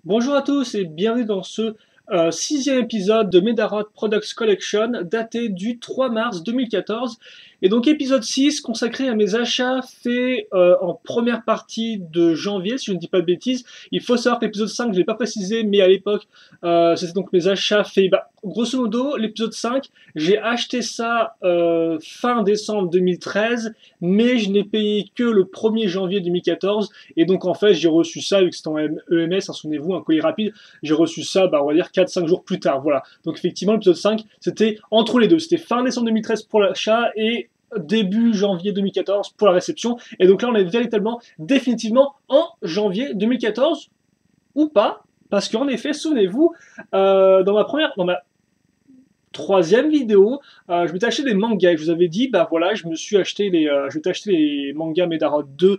Bonjour à tous et bienvenue dans ce sixième épisode de Medarod Products Collection daté du 3 mars 2014. Et donc épisode 6 consacré à mes achats faits en première partie de janvier, si je ne dis pas de bêtises. Il faut savoir que l'épisode 5, je ne l'ai pas précisé, mais à l'époque, c'était donc mes achats faits, grosso modo, l'épisode 5, j'ai acheté ça fin décembre 2013, mais je n'ai payé que le 1er janvier 2014. Et donc en fait, j'ai reçu ça, vu que c'était en EMS, hein, souvenez-vous, un colis rapide, j'ai reçu ça, on va dire 4-5 jours plus tard. Voilà. Donc effectivement, l'épisode 5, c'était entre les deux. C'était fin décembre 2013 pour l'achat et début janvier 2014 pour la réception. Et donc là, on est véritablement, définitivement en janvier 2014, ou pas, parce qu'en effet, souvenez-vous, dans ma troisième vidéo, je m'étais acheté des mangas et je vous avais dit, voilà, je m'étais acheté les mangas Medara 2,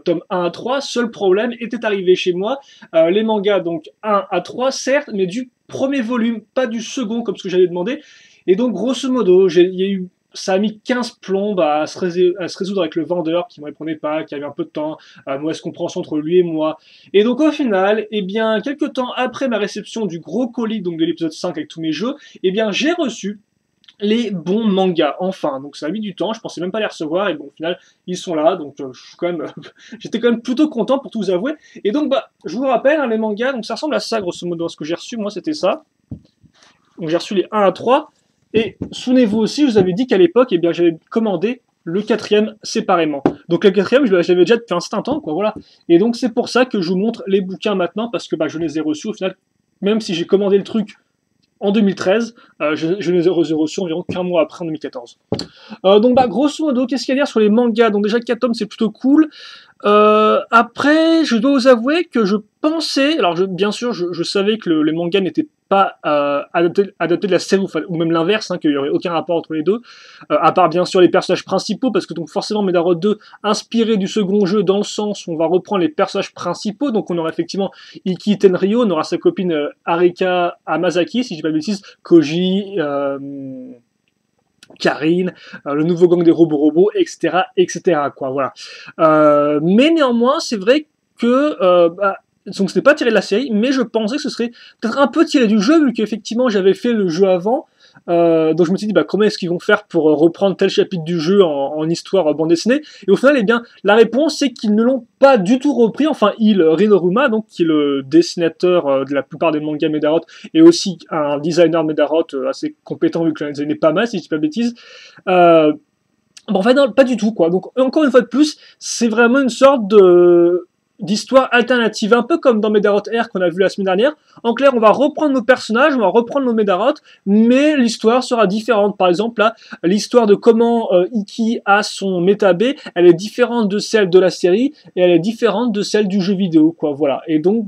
tome 1 à 3. Seul problème était arrivé chez moi, les mangas donc 1 à 3, certes, mais du premier volume, pas du second comme ce que j'avais demandé. Et donc, grosso modo, il y a eu ça a mis 15 plombes à se résoudre avec le vendeur qui ne me répondait pas, qui avait un peu de temps, mauvaise compréhension entre lui et moi. Et donc au final, quelques temps après ma réception du gros colis donc de l'épisode 5 avec tous mes jeux, j'ai reçu les bons mangas, enfin. Donc ça a mis du temps, je pensais même pas les recevoir, et bon, au final, ils sont là, donc je suis quand même, j'étais quand même plutôt content pour tout vous avouer. Et donc, je vous rappelle, hein, les mangas, donc ça ressemble à ça, grosso modo, ce que j'ai reçu, moi, c'était ça. Donc j'ai reçu les 1 à 3, et souvenez-vous aussi, je vous avais dit qu'à l'époque, j'avais commandé le quatrième séparément. Donc le quatrième, je l'avais déjà depuis un certain temps, quoi, voilà. Et donc c'est pour ça que je vous montre les bouquins maintenant, parce que je les ai reçus au final, même si j'ai commandé le truc en 2013, je les ai reçus environ qu'un mois après, en 2014. Grosso modo, qu'est-ce qu'il y a à dire sur les mangas? Donc déjà, 4 tomes, c'est plutôt cool. Après, je dois vous avouer que je pensais, alors bien sûr, je savais que les mangas n'étaient pas adaptés de la série, ou même l'inverse, hein, qu'il n'y aurait aucun rapport entre les deux, à part bien sûr les personnages principaux, parce que donc forcément Medaro 2 inspiré du second jeu dans le sens où on va reprendre les personnages principaux, donc on aura effectivement Iki Tenryo, on aura sa copine Arika Hamasaki, si je dis pas de bêtises, Koji, Karine, le nouveau gang des robots, etc., etc., quoi, voilà. Mais néanmoins, c'est vrai que, donc c'était pas tiré de la série, mais je pensais que ce serait peut-être un peu tiré du jeu, vu qu'effectivement j'avais fait le jeu avant, donc je me suis dit, comment est-ce qu'ils vont faire pour reprendre tel chapitre du jeu en histoire bande dessinée. Et au final, la réponse, c'est qu'ils ne l'ont pas du tout repris. Enfin, Rinoruma, donc, qui est le dessinateur de la plupart des mangas Medarot, et aussi un designer Medarot assez compétent, vu que j'en ai donné pas mal, si je dis pas de bêtises. En fait, non, pas du tout, quoi. Donc, encore une fois de plus, c'est vraiment une sorte d'histoire alternative, un peu comme dans Medarot R qu'on a vu la semaine dernière. En clair, on va reprendre nos personnages, on va reprendre nos Medarot, mais l'histoire sera différente. Par exemple, là, l'histoire de comment Iki a son méta B, elle est différente de celle de la série, et elle est différente de celle du jeu vidéo, quoi. Voilà. Et donc,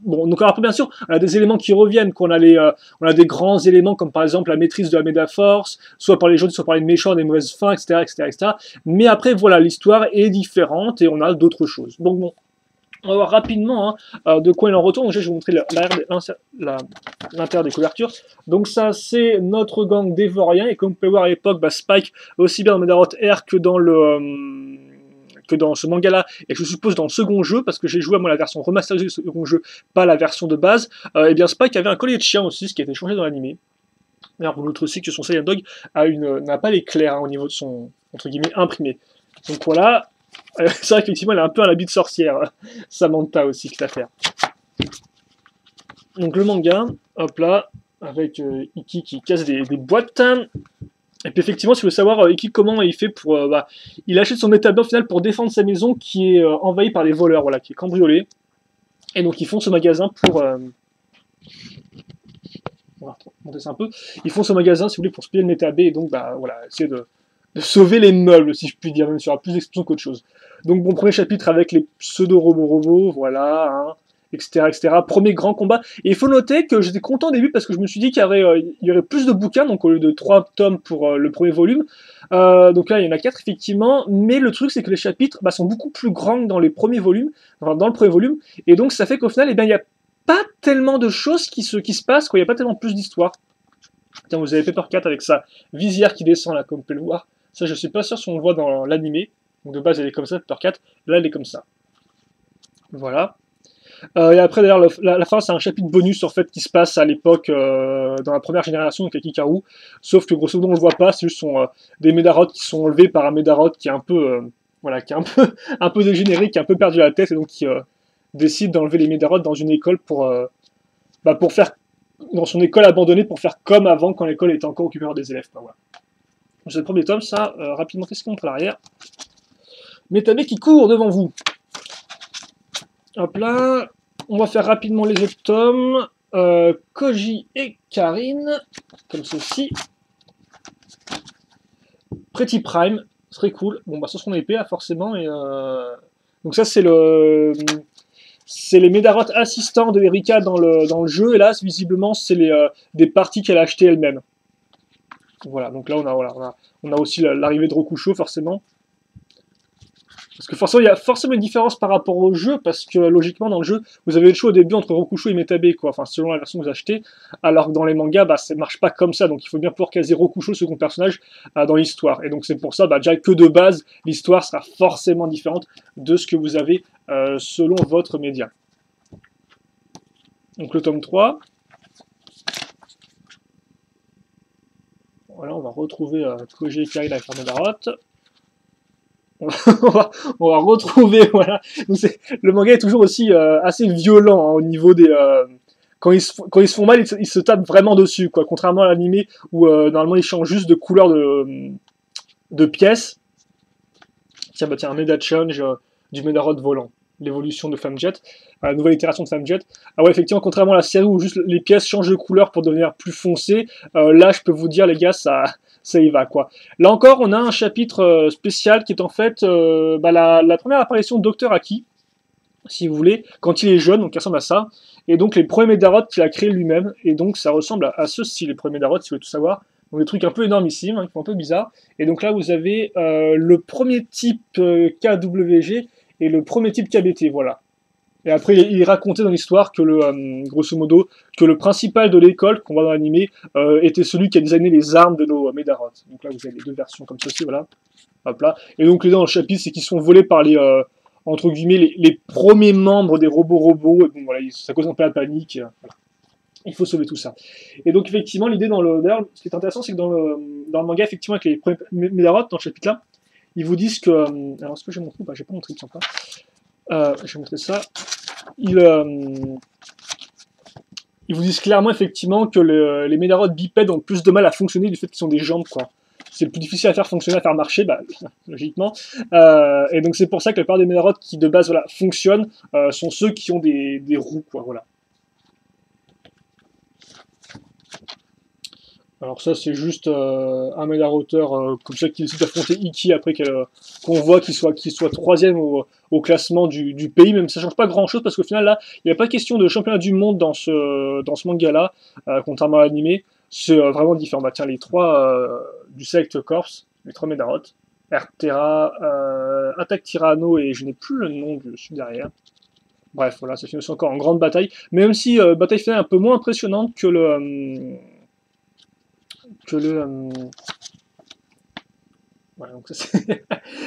donc après, bien sûr, on a des éléments qui reviennent, qu'on a on a des grands éléments comme par exemple la maîtrise de la Medaforce, soit par les gens, soit par les méchants, des mauvaises fins, etc., etc., etc. Mais après, voilà, l'histoire est différente et on a d'autres choses. Donc bon, on va voir rapidement de quoi il en retourne. Donc, je vais vous montrer l'intérieur des couvertures. Donc ça, c'est notre gang d'Évoriens. Et comme vous pouvez voir à l'époque, Spike, aussi bien dans Medarot R que dans ce manga-là, et je suppose dans le second jeu, parce que j'ai joué à moi la version remasterisée du second jeu, pas la version de base, Spike avait un collier de chien aussi, ce qui a été changé dans l'animé. D'ailleurs, vous noterez aussi que son Saiyan Dog n'a pas l'éclair au niveau de son, entre guillemets, imprimé. Donc voilà, c'est vrai qu'effectivement, elle a un peu un habit de sorcière. Samantha aussi, cette affaire. Donc le manga, hop là, avec Iki qui casse des boîtes. Et puis effectivement, si vous voulez savoir Iki comment il fait pour... il achète son établi au final pour défendre sa maison qui est envahie par des voleurs, voilà, qui est cambriolée. Et donc ils font ce magasin pour... on va monter ça un peu. Ils font ce magasin, si vous voulez, pour spiller le méta B, et donc voilà, essayer de sauver les meubles, si je puis dire, même s'il y aura plus d'explosions qu'autre chose. Donc bon, premier chapitre avec les pseudo-robots, voilà, hein, etc., etc. Premier grand combat. Et il faut noter que j'étais content au début parce que je me suis dit qu'il y aurait plus de bouquins, donc au lieu de 3 tomes pour le premier volume. Donc là, il y en a 4 effectivement, mais le truc c'est que les chapitres sont beaucoup plus grands que dans les premiers volumes, enfin, dans le premier volume, et donc ça fait qu'au final, il n'y a pas tellement de choses qui se passent, quoi. Il n'y a pas tellement plus d'histoire. Tiens, vous avez Pepper 4 avec sa visière qui descend là, comme vous pouvez le voir. Ça, je suis pas sûr si on le voit dans l'animé. Donc de base, elle est comme ça, Pepper 4. Là, elle est comme ça. Voilà. Et après, d'ailleurs, la fin, c'est un chapitre bonus, en fait, qui se passe à l'époque, dans la première génération, donc avec Hikaru. Sauf que, grosso modo, on le voit pas, c'est juste des Médaroth qui sont enlevés par un Médaroth qui est un peu, voilà, qui est un peu, un peu dégénéré, qui a un peu perdu la tête, et donc qui décide d'enlever les Médaroth dans une école pour faire, dans son école abandonnée, pour faire comme avant, quand l'école était encore occupée par des élèves. Voilà. C'est le premier tome, ça, rapidement, qu'est-ce qu'on montre à l'arrière? Métabé qui court devant vous. Hop là, on va faire rapidement les autres tomes. Koji et Karine, comme ceci. Pretty Prime, très cool. Bon, bah, ça sera épée, forcément. Et, donc, ça, c'est les Médaroth assistants de Erika dans le jeu. Et là, visiblement, c'est des parties qu'elle a achetées elle-même. Voilà, donc là, on a aussi l'arrivée de Rokusho, forcément. Parce que forcément, il y a forcément une différence par rapport au jeu, parce que logiquement, dans le jeu, vous avez le choix au début entre Rokusho et Metabé, quoi. Enfin, selon la version que vous achetez. Alors que dans les mangas, bah, ça marche pas comme ça. Donc, il faut bien pouvoir caser Rokusho, le second personnage, dans l'histoire. Et donc, c'est pour ça, bah, déjà que de base, l'histoire sera forcément différente de ce que vous avez selon votre média. Donc, le tome 3. Voilà, on va retrouver Koji et Karine avec Médaroth. on va retrouver, voilà. Donc le manga est toujours aussi assez violent hein, au niveau des... quand ils se font mal, ils se tapent vraiment dessus, quoi. Contrairement à l'animé où normalement ils changent juste de couleur de pièces. Tiens, bah tiens, un Meda Challenge du Médaroth volant. L'évolution de Famjet, la nouvelle itération de Famjet. Ah ouais, effectivement, contrairement à la série où juste les pièces changent de couleur pour devenir plus foncées, là, je peux vous dire, les gars, ça y va, quoi. Là encore, on a un chapitre spécial qui est en fait la première apparition de Dr. Aki, si vous voulez, quand il est jeune, donc il ressemble à ça. Et donc, les premiers Médaroth qu'il a créés lui-même, et donc ça ressemble à ceux-ci, les premiers Médaroth, si vous voulez tout savoir. Donc des trucs un peu énormissimes, hein, qui font un peu bizarre. Et donc là, vous avez le premier type KWG, et le premier type KBT, voilà. Et après, il est raconté dans l'histoire que grosso modo, que le principal de l'école, qu'on voit dans l'animé, était celui qui a designé les armes de nos Médaroth. Donc là, vous avez les deux versions comme ceci, voilà. Hop là. Et donc, l'idée dans le chapitre, c'est qu'ils sont volés par les, entre guillemets, les premiers membres des robots. Et bon, voilà, ça cause un peu la panique. Voilà. Il faut sauver tout ça. Et donc, effectivement, l'idée dans le... D'ailleurs, ce qui est intéressant, c'est que dans le manga, effectivement, avec les premiers Médaroth, dans ce chapitre-là, ils vous disent que... alors, est-ce que j'ai montré ou pas? J'ai pas montré, il me semble pas. Je vais montrer ça. Ils vous disent clairement, effectivement, que les Médaroth bipèdes ont plus de mal à fonctionner du fait qu'ils sont des jambes, quoi. C'est plus difficile à faire fonctionner, à faire marcher, bah, logiquement. Et donc, c'est pour ça que la plupart des Médaroth qui, de base, voilà, fonctionnent, sont ceux qui ont des roues, quoi, voilà. Alors ça, c'est juste un Médarotteur comme ça qui décide d'affronter Iki après qu'on voit qu'il soit troisième au classement du pays, même si ça change pas grand-chose, parce qu'au final, là, il n'y a pas question de championnat du monde dans ce manga-là, contrairement à l'animé. C'est vraiment différent. Bah tiens, les trois du Select Corps, les trois Médaroth, Ertera, Attaque Tyranno, et je n'ai plus le nom, je suis derrière. Bref, voilà, ça finit aussi encore en grande bataille, même si bataille finale un peu moins impressionnante que voilà, donc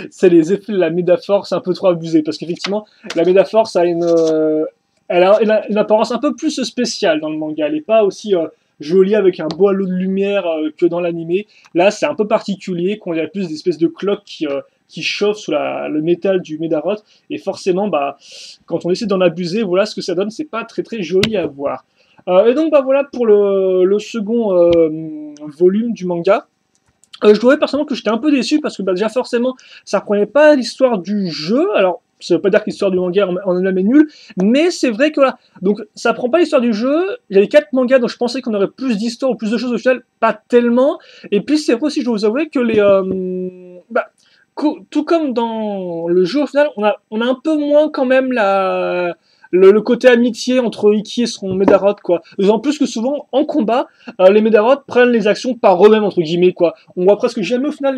c'est les effets de la Médaforce un peu trop abusés, parce qu'effectivement, la Médaforce a elle a une apparence un peu plus spéciale dans le manga, elle n'est pas aussi jolie avec un beau halo de lumière que dans l'animé. Là, c'est un peu particulier, qu'on a plus d'espèces de cloques qui chauffent sous le métal du Médaroth, et forcément, bah, quand on essaie d'en abuser, voilà ce que ça donne, c'est pas très très joli à voir. Et donc bah voilà pour le second volume du manga. Je trouvais personnellement que j'étais un peu déçu parce que bah, déjà forcément ça reprenait pas l'histoire du jeu. Alors ça veut pas dire que l'histoire du manga en elle-même est nulle, mais c'est vrai que voilà, donc ça prend pas l'histoire du jeu. Il y avait 4 mangas donc je pensais qu'on aurait plus d'histoire ou plus de choses au final, pas tellement. Et puis c'est vrai aussi, je dois vous avouer que tout comme dans le jeu au final, on a un peu moins quand même le côté amitié entre Iki et son Médaroth, quoi. En plus que souvent, en combat, les Médaroth prennent les actions par eux-mêmes, entre guillemets, quoi. On voit presque jamais, au final,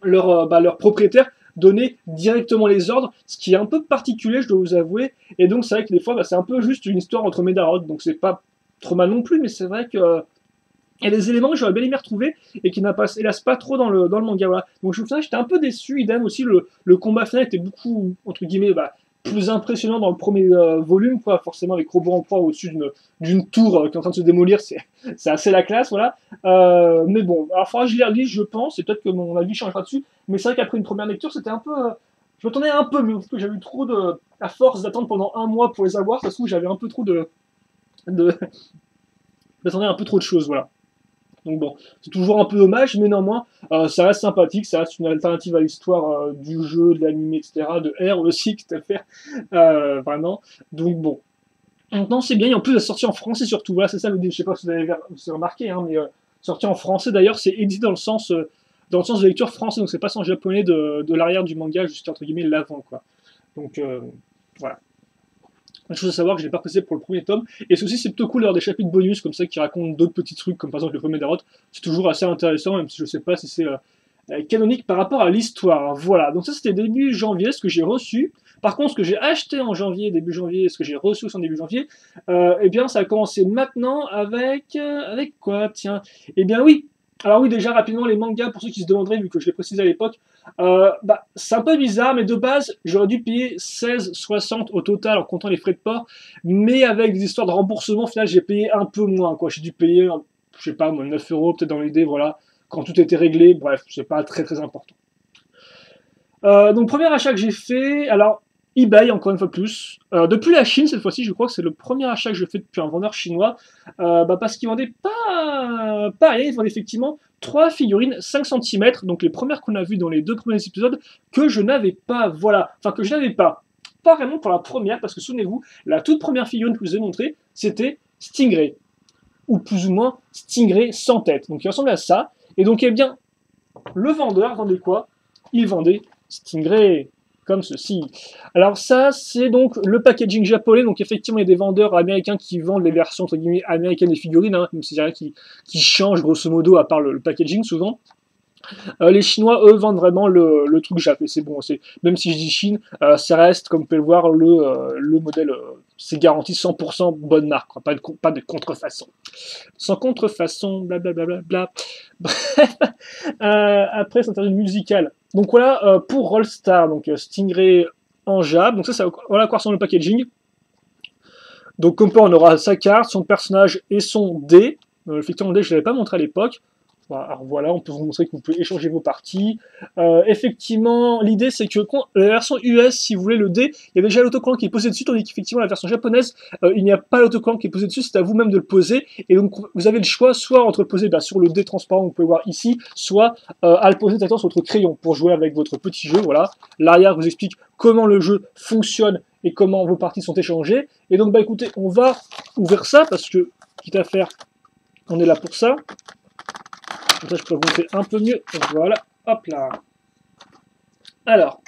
leurs propriétaires donner directement les ordres, ce qui est un peu particulier, je dois vous avouer. Et donc, c'est vrai que des fois, bah, c'est un peu juste une histoire entre Médaroth, donc c'est pas trop mal non plus, mais c'est vrai que... il y a des éléments que j'aurais bien aimé retrouver et qui n'apparaissent hélas pas trop dans le manga. Voilà. Donc je trouve ça, j'étais un peu déçu. Idem aussi, le combat final était beaucoup, entre guillemets, plus impressionnant dans le premier volume, quoi, forcément avec Robot en proie au-dessus d'une tour qui est en train de se démolir, c'est assez la classe, voilà. Mais bon, alors il faudra que je les relise, je pense, et peut-être que mon avis changera dessus, mais c'est vrai qu'après une première lecture, c'était un peu... je m'attendais un peu mieux, parce que j'avais eu trop de... À force d'attendre pendant un mois pour les avoir, ça se trouve, j'avais un peu trop de... j'attendais un peu trop de choses, voilà. Donc bon, c'est toujours un peu dommage, mais néanmoins, ça reste sympathique, ça reste une alternative à l'histoire du jeu, de l'anime, etc., de R aussi, tout à fait, vraiment. Donc bon, maintenant c'est bien, et en plus, la sortie en français surtout, voilà, c'est ça le je sais pas si vous avez remarqué, hein, mais sortie en français d'ailleurs, c'est édité dans le sens de lecture français, donc c'est pas en japonais de l'arrière du manga jusqu'à entre guillemets l'avant, quoi. Donc voilà. Une chose à savoir que je n'ai pas précisé pour le premier tome, et ceci c'est plutôt cool d'avoir des chapitres bonus comme ça qui racontent d'autres petits trucs, comme par exemple le premier Darot, c'est toujours assez intéressant, même si je ne sais pas si c'est canonique par rapport à l'histoire. Voilà, donc ça c'était début janvier, ce que j'ai reçu. Par contre, ce que j'ai acheté en janvier, début janvier, ce que j'ai reçu aussi en début janvier, eh bien ça a commencé maintenant avec quoi, tiens. Eh bien oui, alors oui, déjà rapidement les mangas, pour ceux qui se demanderaient, vu que je l'ai précisé à l'époque, c'est un peu bizarre, mais de base, j'aurais dû payer 16,60 au total en comptant les frais de port, mais avec des histoires de remboursement, au final, j'ai payé un peu moins, quoi. J'ai dû payer, je sais pas, 9 euros, peut-être dans l'idée, voilà, quand tout était réglé, bref, c'est pas très très important. Donc, premier achat que j'ai fait, alors, eBay, encore une fois plus. Depuis la Chine, cette fois-ci, je crois que c'est le premier achat que je fais depuis un vendeur chinois, parce qu'il vendait pas rien, il vendait effectivement 3 figurines 5 cm, donc les premières qu'on a vues dans les 2 premiers épisodes, que je n'avais pas, voilà, enfin que je n'avais pas. Pas vraiment pour la première, parce que souvenez-vous, la toute première figurine que je vous ai montrée, c'était Stingray, ou plus ou moins Stingray sans tête, donc il ressemblait à ça, et donc eh bien, le vendeur vendait quoi? Il vendait Stingray, comme ceci. Alors ça, c'est donc le packaging japonais. Donc effectivement, il y a des vendeurs américains qui vendent les versions entre guillemets américaines des figurines, hein, même s'il y a rien qui change grosso modo à part le packaging souvent. Les Chinois, eux, vendent vraiment le truc japonais. C'est bon, même si je dis Chine, ça reste, comme vous pouvez le voir, le modèle, c'est garanti 100% bonne marque, quoi. Pas de contrefaçon. Sans contrefaçon, blablabla. Bla, bla, bla. Bref, après, c'est une musicale. Donc voilà, pour Rollstar, donc Stingray en jab. Donc ça voilà à quoi ressemble le packaging. Donc comme quoi, on aura sa carte, son personnage et son dé. Effectivement, le dé, je ne l'avais pas montré à l'époque. Alors voilà, on peut vous montrer que vous pouvez échanger vos parties. Effectivement, l'idée c'est que la version US, si vous voulez le dé, il y a déjà l'autocollant qui est posé dessus, tandis qu'effectivement la version japonaise, il n'y a pas l'autocollant qui est posé dessus, c'est à vous-même de le poser. Et donc vous avez le choix soit entre le poser sur le dé transparent, vous pouvez voir ici, soit à le poser directement sur votre crayon pour jouer avec votre petit jeu. Voilà. L'arrière vous explique comment le jeu fonctionne et comment vos parties sont échangées. Et donc écoutez, on va ouvrir ça parce que, quitte à faire, on est là pour ça. Comme ça, je peux vous montrer un peu mieux. Voilà, hop là. Alors,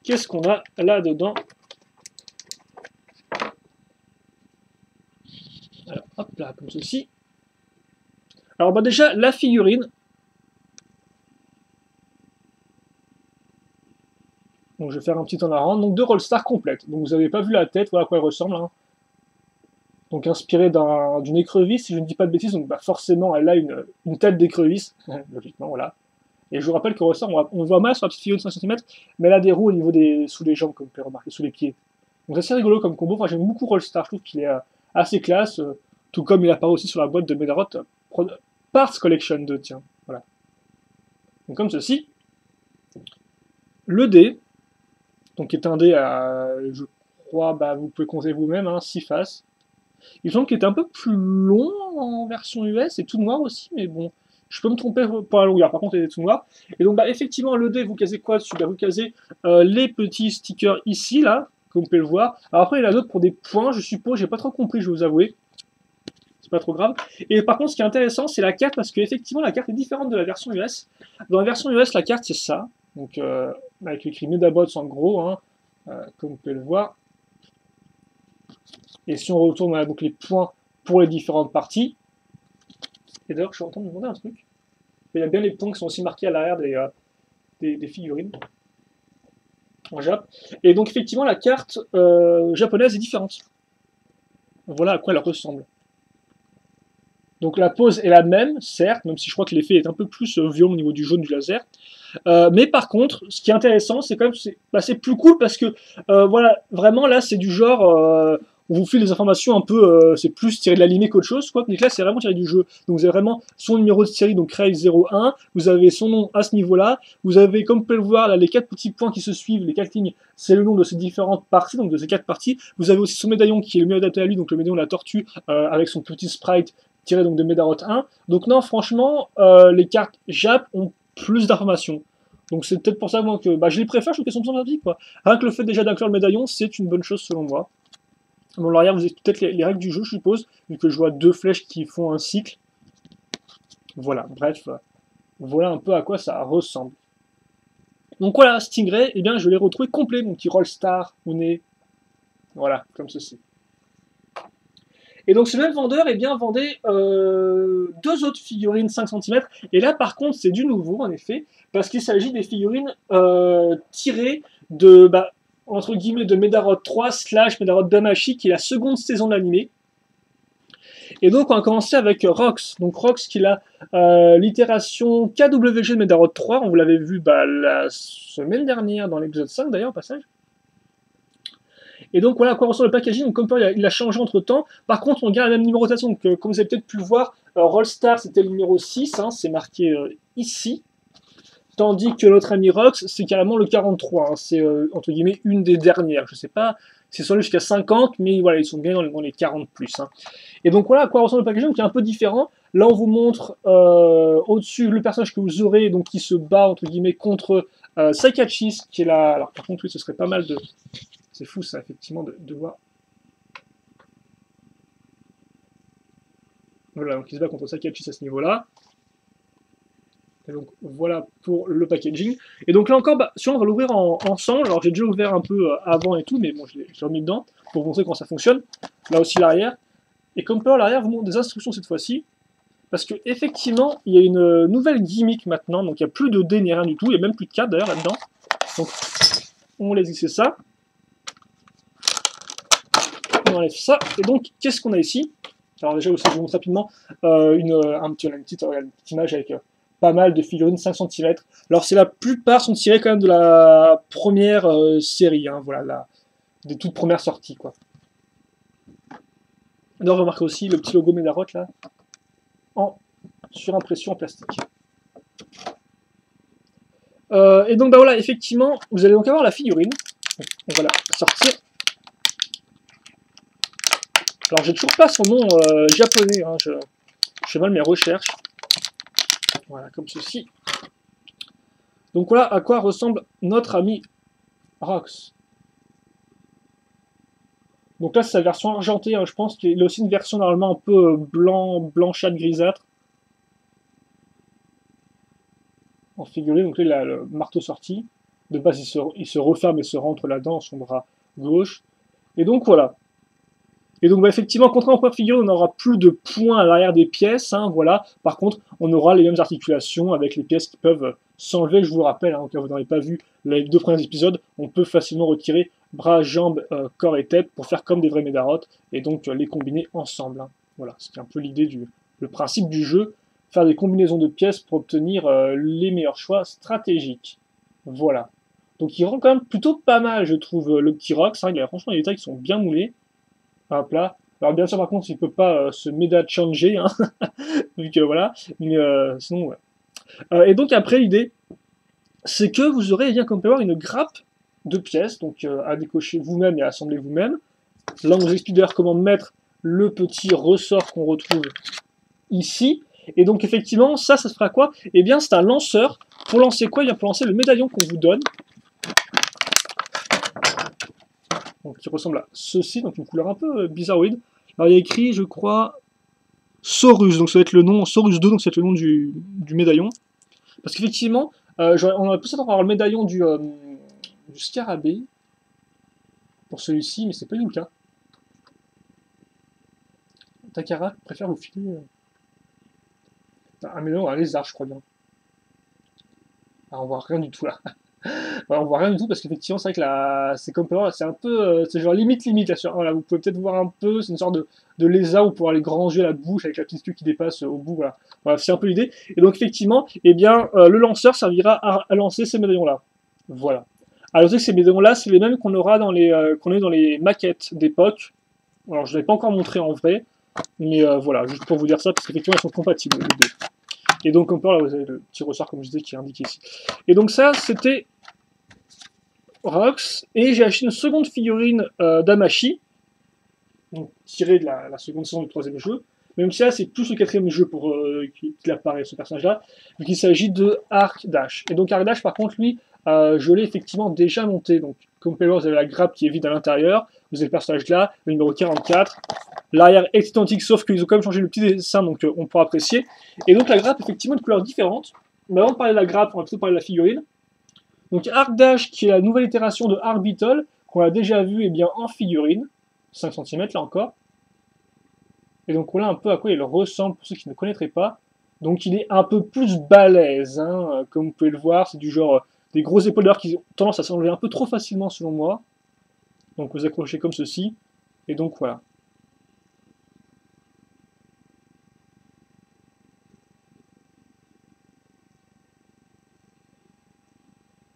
qu'est-ce qu'on a là-dedans? Alors, hop là, comme ceci. Alors, déjà, la figurine. Donc, je vais faire un petit en arrière. Donc, de Rollstar complète. Donc, vous n'avez pas vu la tête, voilà à quoi elle ressemble. Hein. Donc, inspirée d'une écrevisse, si je ne dis pas de bêtises. Donc, forcément, elle a une tête d'écrevisse. Logiquement, voilà. Et je vous rappelle que ressort, on voit mal sur la petite figurine de 5 cm, mais elle a des roues au niveau sous les jambes, comme vous pouvez remarquer, sous les pieds. Donc c'est assez rigolo comme combo. Enfin, j'aime beaucoup Rollstar, je trouve qu'il est assez classe, tout comme il apparaît aussi sur la boîte de Medarot Parts Collection 2, tiens. Voilà. Donc comme ceci. Le dé, donc qui est un dé à, je crois, vous pouvez compter vous-même, 6 faces. Il me semble qu'il était un peu plus long en version US, c'est tout noir aussi, mais bon. Je peux me tromper pour la longueur, par contre il est tout noir. Et donc effectivement le dé, vous casez quoi dessus? Vous casez les petits stickers ici, là, comme vous pouvez le voir. Alors après il y en a d'autres pour des points, je suppose, j'ai pas trop compris, je vais vous avouer. C'est pas trop grave. Et par contre ce qui est intéressant c'est la carte, parce qu'effectivement la carte est différente de la version US. Dans la version US la carte c'est ça, donc avec écrit Medabots en gros, hein, comme vous pouvez le voir. Et si on retourne donc les points pour les différentes parties, et d'ailleurs, je suis en train de me demander un truc. Il y a bien les points qui sont aussi marqués à l'arrière des figurines en Jap. Et donc, effectivement, la carte japonaise est différente. Voilà à quoi elle ressemble. Donc, la pose est la même, certes, même si je crois que l'effet est un peu plus violent au niveau du jaune du laser. Mais par contre, ce qui est intéressant, c'est quand même c'est plus cool parce que voilà, vraiment là, c'est du genre on vous file des informations un peu, c'est plus tiré de l'animé qu'autre chose, quoi. Mais là, c'est vraiment tiré du jeu. Donc vous avez vraiment son numéro de série, donc Craig 01, vous avez son nom à ce niveau-là, vous avez, comme vous pouvez le voir, là, les 4 petits points qui se suivent, les 4 lignes, c'est le nom de ces différentes parties, donc de ces 4 parties. Vous avez aussi son médaillon qui est le mieux adapté à lui, donc le médaillon de la tortue, avec son petit sprite tiré donc de Medarot 1. Donc non, franchement, les cartes Jap ont plus d'informations. Donc c'est peut-être pour ça moi, que je les préfère, je trouve qu'elles sont sympathiques, quoi. Rien que le fait déjà d'inclure le médaillon, c'est une bonne chose selon moi. Bon, l'arrière, vous avez peut-être les règles du jeu, je suppose, vu que je vois 2 flèches qui font un cycle. Voilà, bref, voilà un peu à quoi ça ressemble. Donc voilà, Stingray, eh bien, je l'ai retrouvé complet, mon petit Rollstar au nez. Voilà, comme ceci. Et donc ce même vendeur eh bien, vendait 2 autres figurines 5 cm. Et là par contre c'est du nouveau en effet, parce qu'il s'agit des figurines tirées de, entre guillemets, de Medarod 3 / Medarod Damashi, qui est la seconde saison de l'animé. Et donc on a commencé avec Rox. Donc Rox qui est l'itération KWG de Medarod 3, on vous l'avait vu la semaine dernière dans l'épisode 5 d'ailleurs au passage. Et donc voilà à quoi ressemble le packaging. Donc, comme il a changé entre temps. Par contre, on garde la même numérotation. Donc, comme vous avez peut-être pu le voir, Rollstar c'était le numéro 6, hein, c'est marqué ici. Tandis que notre ami Rox, c'est carrément le 43. Hein, c'est entre guillemets une des dernières. Je sais pas, c'est sur jusqu'à 50, mais voilà, ils sont bien dans les 40 plus. Hein. Et donc voilà à quoi ressemble le packaging, qui est un peu différent. Là, on vous montre au-dessus le personnage que vous aurez, donc qui se bat entre guillemets contre Saikachis, qui est là. Alors par contre, oui, ce serait pas mal de. C'est fou ça, effectivement, de voir. Voilà, donc il se bat contre Saikachis à ce niveau-là. Et donc voilà pour le packaging. Et donc là encore, on va l'ouvrir ensemble. Alors j'ai déjà ouvert un peu avant et tout, mais bon, je l'ai remis dedans pour vous montrer comment ça fonctionne. Là aussi l'arrière. Et comme peut l'arrière vous montre des instructions cette fois-ci. Parce que effectivement, il y a une nouvelle gimmick maintenant. Donc il n'y a plus de dés ni rien du tout. Il n'y a même plus de cartes d'ailleurs là-dedans. Donc on laisse glisser ça. On enlève ça. Et donc, qu'est-ce qu'on a ici? Alors déjà, aussi, je vous montre rapidement une petite image avec pas mal de figurines 5 cm. Alors, la plupart sont tirées quand même de la première série, hein, voilà, des toutes premières sorties, quoi. Alors, remarquez aussi le petit logo Medarot, là, en surimpression en plastique. Et donc, voilà, effectivement, vous allez donc avoir la figurine. On va la sortir. Alors, j'ai toujours pas son nom japonais, hein, je fais mal mes recherches. Voilà, comme ceci. Donc voilà à quoi ressemble notre ami Rox. Donc là, c'est sa version argentée, hein, je pense qu'il a aussi une version normalement un peu blanchâtre, grisâtre. En figurine, donc là, il a le marteau sorti. De base, il se referme et se rentre là-dedans, son bras gauche. Et donc voilà. Et donc effectivement, contrairement aux premières figurines, on n'aura plus de points à l'arrière des pièces, hein, voilà. Par contre, on aura les mêmes articulations avec les pièces qui peuvent s'enlever. Je vous le rappelle, hein, en cas où vous n'avez pas vu les 2 premiers épisodes, on peut facilement retirer bras, jambes, corps et tête pour faire comme des vrais Medaroth et donc les combiner ensemble. Hein. Voilà, c'est un peu l'idée le principe du jeu, faire des combinaisons de pièces pour obtenir les meilleurs choix stratégiques. Voilà. Donc il rend quand même plutôt pas mal, je trouve, le petit Rox. Hein, il a franchement des détails qui sont bien moulés. Hop là. Alors bien sûr par contre il peut pas se méda changer, hein, vu que voilà, mais sinon ouais. Et donc après l'idée, c'est que vous aurez, bien comme vous pouvez voir, une grappe de pièces, donc à décocher vous-même et à assembler vous-même. Là on vous explique d'ailleurs comment mettre le petit ressort qu'on retrouve ici. Et donc effectivement, ça se fera quoi? Eh bien c'est un lanceur. Pour lancer quoi? Eh bien pour lancer le médaillon qu'on vous donne. Donc, qui ressemble à ceci, donc une couleur un peu bizarroïde. Alors il y a écrit, je crois, Saurus, donc ça va être le nom, Saurus 2, donc c'est le nom du médaillon. Parce qu'effectivement, on aurait pu s'attendre à avoir le médaillon du scarabée, pour celui-ci, mais c'est pas du tout le cas. Takara préfère vous filer un médaillon à lézard, je crois bien. Alors on voit rien du tout là. Voilà, on voit rien du tout parce qu'effectivement, c'est vrai que c'est comme c'est un peu, c'est genre limite là. Voilà, vous pouvez peut-être voir un peu, c'est une sorte de lézard où pour aller grand yeux à la bouche avec la petite queue qui dépasse au bout. Voilà, voilà c'est un peu l'idée. Et donc effectivement, eh bien, le lanceur servira à lancer ces médaillons-là. Voilà. Alors, je sais que ces médaillons-là, c'est les mêmes qu'on aura qu'on a eu dans les maquettes d'époque. Alors, je ne l'ai pas encore montré en vrai, mais voilà, juste pour vous dire ça, parce qu'effectivement, ils sont compatibles les deux. Et donc, on peut, là, vous avez le petit ressort, comme je disais, qui est indiqué ici. Et donc, ça, c'était Rox, et j'ai acheté une seconde figurine d'Amashi, donc tirée de la seconde saison du troisième jeu. Même si là, c'est plus le quatrième jeu pour qu'il apparaît, ce personnage-là, vu qu'il s'agit de Arc Dash. Et donc Arc Dash, par contre, lui, je l'ai effectivement déjà monté. Donc, comme vous pouvez voir, vous avez la grappe qui est vide à l'intérieur, vous avez le personnage là, le numéro 44. L'arrière est identique, sauf qu'ils ont quand même changé le petit dessin, donc on pourra apprécier. Et donc la grappe, effectivement, de couleurs différentes. Mais avant de parler de la grappe, on va plutôt parler de la figurine. Donc Arc Dash, qui est la nouvelle itération de Arc Beetle, qu'on a déjà vu eh bien, en figurine, 5 cm là encore. Et donc voilà un peu à quoi il ressemble pour ceux qui ne connaîtraient pas. Donc il est un peu plus balèze, hein, comme vous pouvez le voir, c'est du genre des gros épaules d'ailleurs qui ont tendance à s'enlever un peu trop facilement selon moi. Donc vous accrochez comme ceci, et donc voilà.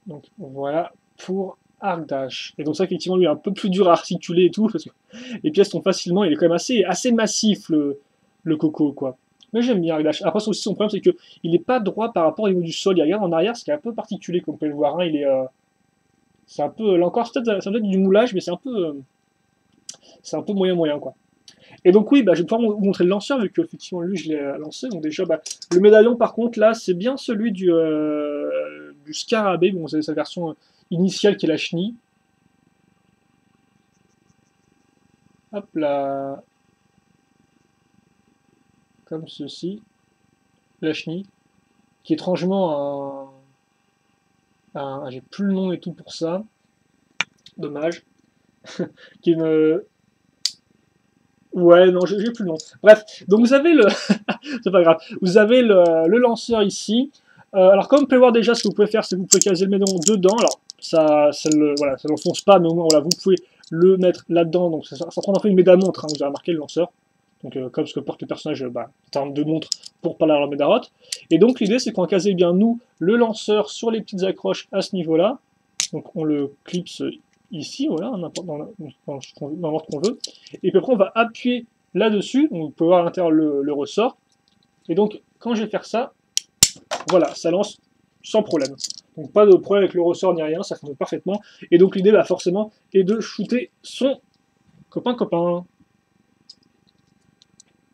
Donc voilà pour Arc Dash. Et donc ça effectivement lui est un peu plus dur à articuler et tout, parce que les pièces sont facilement, il est quand même assez massif le coco quoi. Mais j'aime bien Arc Dash. Après aussi son problème c'est que il n'est pas droit par rapport au niveau du sol. Il regarde en arrière, ce qui est un peu particulier comme vous pouvez le voir. Hein. Il est, c'est un peu, là encore, c'est peut-être du moulage, mais c'est un peu moyen quoi. Et donc oui, bah, je vais pouvoir vous montrer le lanceur, vu que effectivement lui je l'ai lancé. Donc déjà, bah, le médaillon par contre là, c'est bien celui du scarabée. Bon, c'est sa version initiale qui est la chenille. Hop là, comme ceci, la chenille, qui est étrangement j'ai plus le nom et tout pour ça, dommage, qui est une, ouais, non, j'ai plus le nom. Bref, donc vous avez c'est pas grave, vous avez le lanceur ici. Alors comme vous pouvez voir déjà, ce que vous pouvez faire, c'est que vous pouvez caser le médaillon dedans. Alors ça ne l'enfonce pas, mais au moins voilà, vous pouvez le mettre là-dedans. Donc ça prend un peu une médamontre, hein, vous avez remarqué le lanceur. Donc comme ce que porte le personnage, en termes de montre pour parler à la Médaroth. Et donc l'idée c'est qu'on va caser bien nous le lanceur sur les petites accroches à ce niveau-là. Donc on le clipse ici, voilà, dans l'ordre qu'on veut. Et puis après, on va appuyer là-dessus. Donc, vous pouvez voir à l'intérieur le ressort. Et donc, quand je vais faire ça, voilà, ça lance sans problème. Donc, pas de problème avec le ressort ni rien, ça fonctionne parfaitement. Et donc, l'idée, bah, forcément, est de shooter son copain.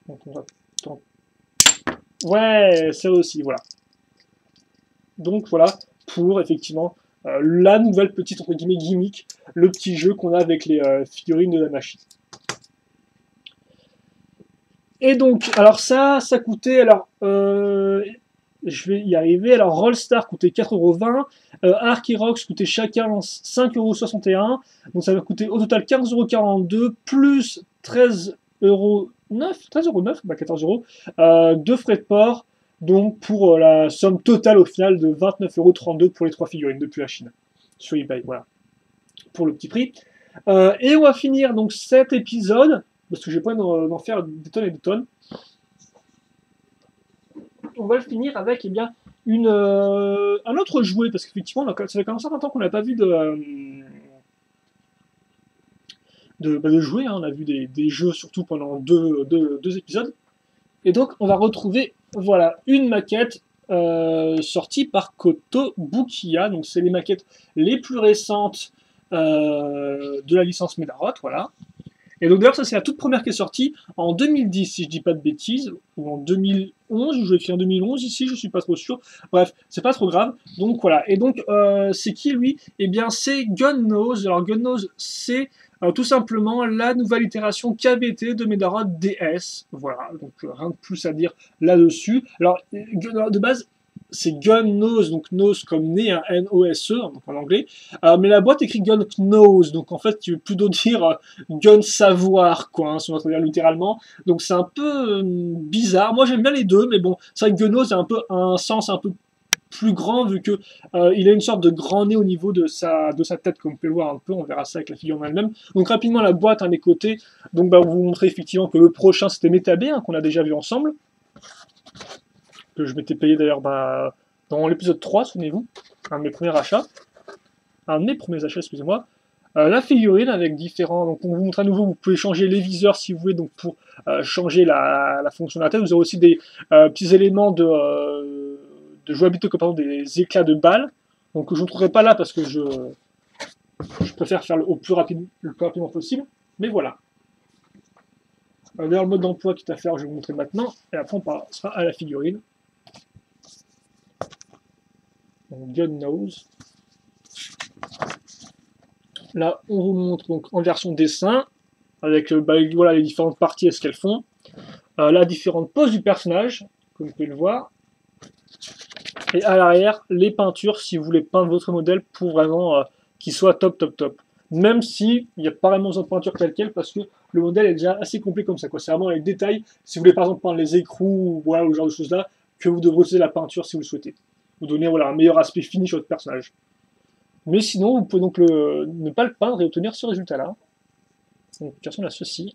Donc, on va... Ouais, c'est aussi, voilà. Donc, voilà, pour, effectivement, la nouvelle petite, entre guillemets, gimmick, le petit jeu qu'on a avec les figurines de la machine. Et donc, alors ça coûtait, alors, je vais y arriver, alors Rollstar coûtait 4,20€, Arc et Rox coûtaient chacun 5,61€, donc ça va coûter au total 15,42€, plus 13,9€, bah 14€, de frais de port, donc pour la somme totale au final de 29,32€ pour les 3 figurines depuis la Chine, sur eBay, voilà, pour le petit prix. Et on va finir donc cet épisode, parce que j'ai pas d'en faire des tonnes et des tonnes. On va le finir avec eh bien, un autre jouet, parce qu'effectivement, ça fait quand même un certain temps qu'on n'a pas vu de jouets, hein. On a vu des jeux surtout pendant deux épisodes. Et donc, on va retrouver voilà, une maquette sortie par Kotobukiya. Donc, c'est les maquettes les plus récentes de la licence Médaroth, voilà. Et donc d'ailleurs, ça c'est la toute première qui est sortie en 2010, si je dis pas de bêtises, ou en 2011, ou je l'ai fait en 2011 ici, je suis pas trop sûr. Bref, c'est pas trop grave. Donc voilà. Et donc, c'est qui lui? Eh bien, c'est Gunnose. Alors Gunnose, c'est tout simplement la nouvelle itération KBT de Médaroth DS. Voilà, donc rien de plus à dire là-dessus. Alors, de base, c'est Gunnose, donc nose comme nez, un N-O-S-E, donc en anglais. Mais la boîte écrit Gun Nose, donc en fait, tu veux plutôt dire Gun Savoir, quoi, hein, si on va traduire littéralement. Donc c'est un peu bizarre. Moi, j'aime bien les deux, mais bon, c'est vrai que Gunnose a un sens un peu plus grand vu que il a une sorte de grand nez au niveau de sa tête, comme vous pouvez le voir un peu, on verra ça avec la figure en elle-même. Donc rapidement la boîte, les côtés, donc bah, on vous montrer effectivement que le prochain c'était Metabé, qu'on a déjà vu ensemble, que je m'étais payé d'ailleurs bah, dans l'épisode 3, souvenez-vous, un de mes premiers achats, excusez-moi. La figurine avec différents, donc on vous montre à nouveau, vous pouvez changer les viseurs si vous voulez, donc pour changer la fonction de la tête, vous aurez aussi des petits éléments de jouabilité, comme par exemple des éclats de balles, donc je ne trouverai pas là parce que je préfère faire le plus rapidement possible, mais voilà. D'ailleurs le mode d'emploi qui est à faire, je vais vous montrer maintenant, et après on passera à la figurine. Donc Gun Nose. Là, on vous montre donc en version dessin, avec bah, voilà, les différentes parties et ce qu'elles font. Là, différentes poses du personnage, comme vous pouvez le voir. Et à l'arrière, les peintures, si vous voulez peindre votre modèle pour vraiment qu'il soit top, top, top. Même si il n'y a pas vraiment besoin de peinture telle quelle, parce que le modèle est déjà assez complet comme ça. C'est vraiment les détails. Si vous voulez par exemple peindre les écrous, voilà, ou ce genre de choses-là, que vous devrez utiliser la peinture si vous le souhaitez. Vous donner voilà, un meilleur aspect fini sur votre personnage. Mais sinon, vous pouvez donc ne pas le peindre et obtenir ce résultat-là. Donc, ça ressemble à ceci.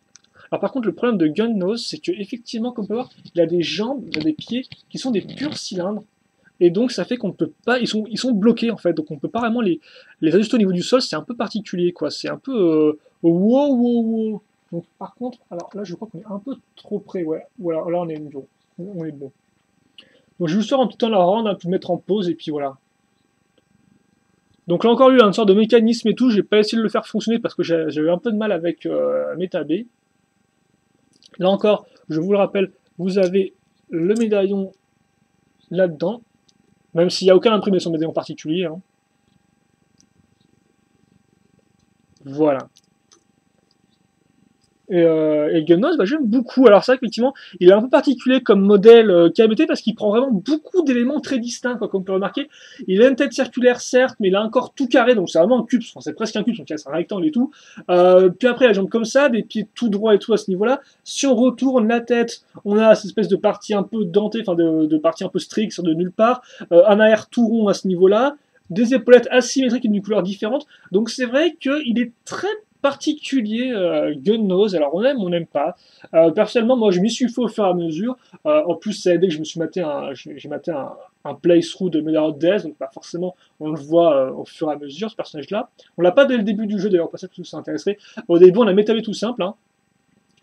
Alors par contre, le problème de Gun Nose, c'est que effectivement, comme on peut voir, il a des jambes, il a des pieds qui sont des purs cylindres. Et donc, ça fait qu'on ne peut pas... Ils sont bloqués, en fait. Donc, on ne peut pas vraiment les ajuster au niveau du sol. C'est un peu particulier, quoi. C'est un peu... wow, wow, wow. Donc, par contre... Alors là, je crois qu'on est un peu trop près, ouais. Voilà, là, on est bon. On est bon. Donc, je vais juste faire un tout temps la rendre, puis mettre en pause, et puis voilà. Donc là encore eu une sorte de mécanisme et tout, j'ai pas essayé de le faire fonctionner parce que j'avais un peu de mal avec MetaB. Là encore, je vous le rappelle, vous avez le médaillon là-dedans, même s'il n'y a aucun imprimé sur le médaillon particulier. Hein. Voilà. Et Gun Nose, bah, j'aime beaucoup. Alors c'est vrai qu'effectivement, il est un peu particulier comme modèle KBT parce qu'il prend vraiment beaucoup d'éléments très distincts, quoi, comme on peut remarquer. Il a une tête circulaire, certes, mais il a un corps tout carré, donc c'est vraiment un cube, enfin, c'est presque un cube, donc c'est un rectangle et tout. Puis après, la jambe comme ça, des pieds tout droits et tout à ce niveau-là. Si on retourne la tête, on a cette espèce de partie un peu dentée, enfin de partie un peu stricte, sur de nulle part. Un arrière tout rond à ce niveau-là. Des épaulettes asymétriques et d'une couleur différente. Donc c'est vrai qu'il est très particulier Gun Nose, alors on aime, on n'aime pas. Personnellement, moi je m'y suis fait au fur et à mesure. En plus, ça a aidé que je me suis maté j'ai maté un playthrough de Medal of Death, donc bah, forcément on le voit au fur et à mesure ce personnage-là. On l'a pas dès le début du jeu d'ailleurs, pas ça que ça intéresserait. Au début, on a Metabé tout simple, hein.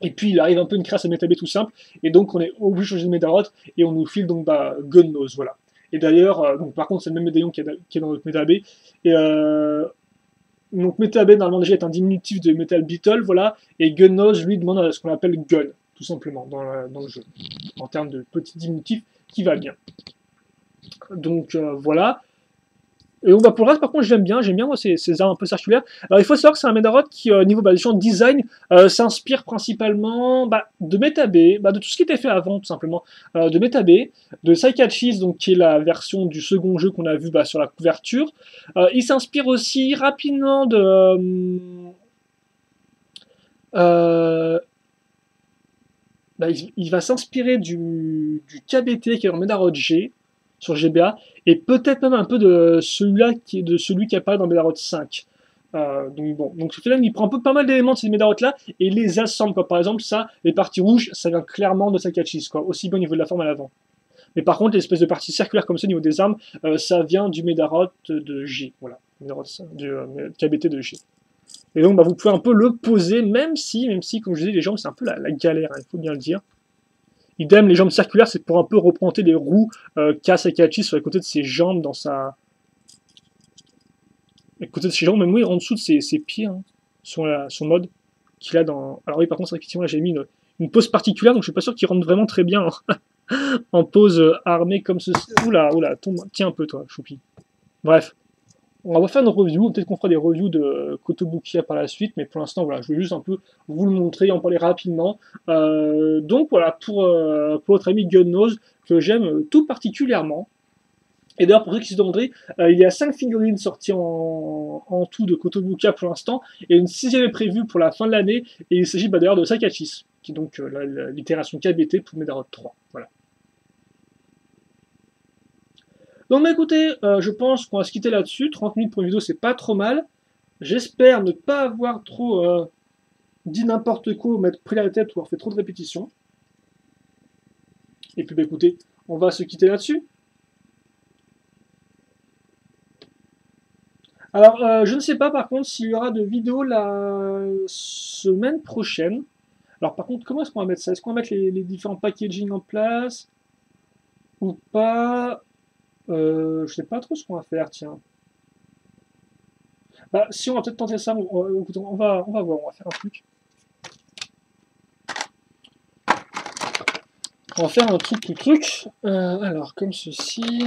Et puis il arrive un peu une crasse à Metabé tout simple, et donc on est obligé de changer de Medarot, et on nous file donc bah, Gun Nose, voilà. Et d'ailleurs, donc par contre c'est le même médaillon qui est dans notre Metabé, et donc Metabé normalement déjà est un diminutif de Metal Beetle, voilà, et Gun Nose lui demande ce qu'on appelle Gun, tout simplement, dans le jeu, en termes de petit diminutif qui va bien. Donc voilà. Et bah, pour le reste, par contre, j'aime bien moi ces armes un peu circulaires. Alors il faut savoir que c'est un Medarot qui, niveau bah, design, s'inspire principalement bah, de Metabé, bah, de tout ce qui était fait avant, tout simplement. De Metabé, de Saikachis, donc qui est la version du second jeu qu'on a vu bah, sur la couverture. Il s'inspire aussi rapidement de... bah, il va s'inspirer du KBT qui est dans Medarot G, sur GBA, et peut-être même un peu de celui-là qui apparaît dans Medarot 5. Donc bon, donc ce film il prend pas mal d'éléments de ces Medarot là et il les assemble, quoi. Par exemple, ça, les parties rouges, ça vient clairement de Saikachis, quoi, aussi bien au niveau de la forme à l'avant. Mais par contre, l'espèce de partie circulaire comme ça au niveau des armes, ça vient du Medarot de G, voilà, du KBT de G. Et donc bah, vous pouvez un peu le poser, même si comme je disais, les jambes c'est un peu la galère, hein, il faut bien le dire. Idem, les jambes circulaires, c'est pour un peu représenter les roues qu'a Saikachi sur les côtés de ses jambes, dans sa... Les côtés de ses jambes, même oui, en dessous de ses pieds, hein, son mode qu'il a dans... Alors oui, par contre, effectivement, là, j'ai mis une pose particulière, donc je suis pas sûr qu'il rentre vraiment très bien en pose armée comme ceci. Oula, tiens un peu, toi, choupi. Bref. On va faire une review, peut-être qu'on fera des reviews de Kotobukiya par la suite, mais pour l'instant, voilà, je vais juste un peu vous le montrer, en parler rapidement. Donc voilà, pour votre ami Gun Nose, que j'aime tout particulièrement. Et d'ailleurs, pour ceux qui se demanderaient, il y a 5 figurines sorties en tout de Kotobukiya pour l'instant, et une 6ème est prévue pour la fin de l'année, et il s'agit bah, d'ailleurs de Saikachis, qui est donc l'itération KBT pour Medarot 3. Voilà. Donc bah, écoutez, je pense qu'on va se quitter là-dessus. 30 minutes pour une vidéo, c'est pas trop mal. J'espère ne pas avoir trop dit n'importe quoi, ou m'être pris la tête ou avoir fait trop de répétitions. Et puis bah écoutez, on va se quitter là-dessus. Alors, je ne sais pas par contre s'il y aura de vidéos la semaine prochaine. Alors par contre, comment est-ce qu'on va mettre ça? Est-ce qu'on va mettre les différents packaging en place ou pas? Je sais pas trop ce qu'on va faire, tiens. Bah, si on va peut-être tenter ça, on va voir, on va faire un truc. On va faire un truc tout truc. Alors, comme ceci.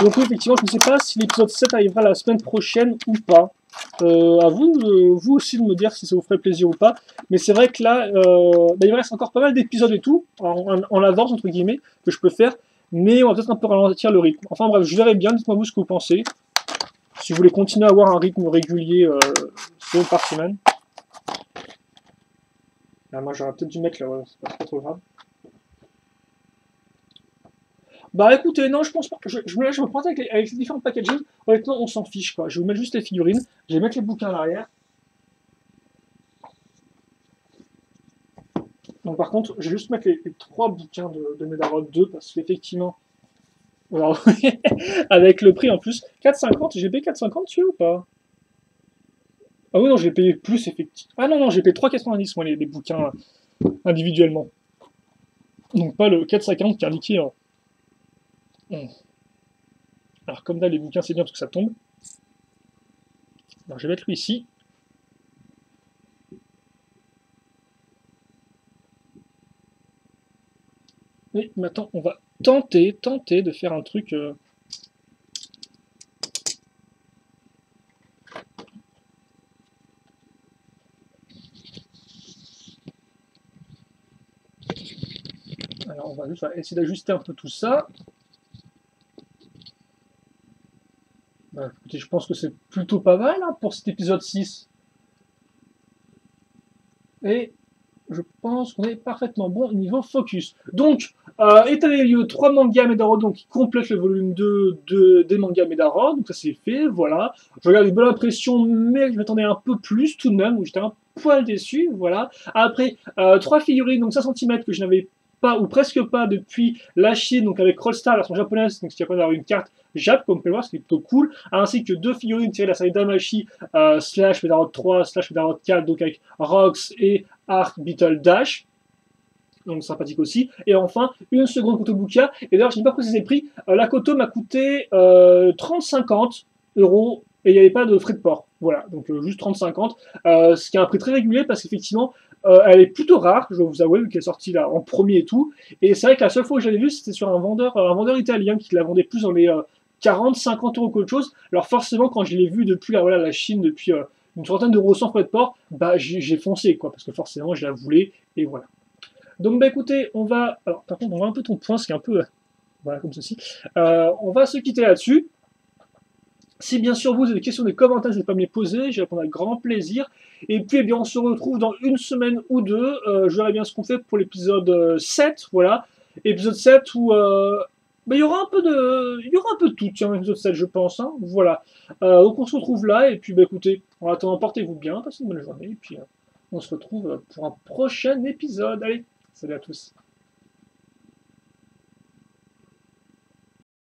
Donc oui, effectivement, je ne sais pas si l'épisode 7 arrivera la semaine prochaine ou pas. À vous, vous aussi de me dire si ça vous ferait plaisir ou pas. Mais c'est vrai que là, bah, il me reste encore pas mal d'épisodes et tout, en avance, entre guillemets, que je peux faire. Mais on va peut-être un peu ralentir le rythme. Enfin bref, je verrai bien, dites-moi vous ce que vous pensez. Si vous voulez continuer à avoir un rythme régulier semaine par semaine. Ah, moi j'aurais peut-être dû mettre là, ouais, c'est pas trop grave. Bah écoutez, non, je pense pas. Je me prends avec les différents packaging. Honnêtement, on s'en fiche quoi. Je vais vous mettre juste les figurines. Je vais mettre les bouquins à l'arrière. Donc par contre, je vais juste mettre les 3 bouquins de Medarod 2 parce qu'effectivement, alors, avec le prix en plus, 4,50, j'ai payé 4,50 dessus ou pas? Ah oui, non, j'ai payé plus effectivement. Ah non, non, j'ai payé 3,90 moi les bouquins individuellement. Donc pas le 4,50 qui est indiqué. Alors comme là, les bouquins c'est bien parce que ça tombe. Alors je vais mettre lui ici. Et maintenant, on va tenter de faire un truc. Alors, on va juste essayer d'ajuster un peu tout ça. Bah, écoutez, je pense que c'est plutôt pas mal hein, pour cet épisode 6. Et je pense qu'on est parfaitement bon au niveau focus. Donc, état des lieux, 3 mangas Medaro donc, qui complètent le volume 2 des mangas Medaro. Donc ça c'est fait, voilà. Je regarde une bonne impression, mais je m'attendais un peu plus tout de même. Donc j'étais un poil déçu, voilà. Après, 3 figurines, donc 5 cm que je n'avais pas ou presque pas depuis la Chine, donc avec Rollstar, la version japonaise, donc ce qui a permis d'avoir une carte Jap, comme vous pouvez le voir, c'est plutôt cool, ainsi que 2 figurines tirées de la série Damashi, slash Medarod 3, slash Medarod 4, donc avec Rox et Art Beetle Dash, donc sympathique aussi. Et enfin, une seconde Kotobukiya. Et d'ailleurs, je n'ai pas précisé le prix. La Koto m'a coûté 30,50 euros et il n'y avait pas de frais de port. Voilà, donc juste 30,50. Ce qui est un prix très régulier parce qu'effectivement, elle est plutôt rare, je vais vous avouer, vu qu'elle est sortie là en premier et tout. Et c'est vrai que la seule fois où j'avais vu, c'était sur un vendeur italien qui la vendait plus dans les 40-50 euros qu'autre chose. Alors forcément, quand je l'ai vu depuis voilà, la Chine, depuis une centaine d'euros sans frais de port, bah j'ai foncé, quoi, parce que forcément, je la voulais, et voilà. Donc bah écoutez, on va... Alors par contre, on voit un peu ton point, ce qui est un peu... voilà, comme ceci. On va se quitter là-dessus. Si bien sûr vous avez des questions, des commentaires, n'hésitez pas à me les poser, je répondre avec grand plaisir. Et puis eh bien, on se retrouve dans une semaine ou deux. Je verrai bien ce qu'on fait pour l'épisode 7, voilà. Épisode 7 où il y aura un peu de tout, tiens, l'épisode 7 je pense. Hein, voilà. Donc on se retrouve là, et puis bah écoutez, en attendant, portez-vous bien, passez une bonne journée, et puis on se retrouve pour un prochain épisode. Allez, salut à tous.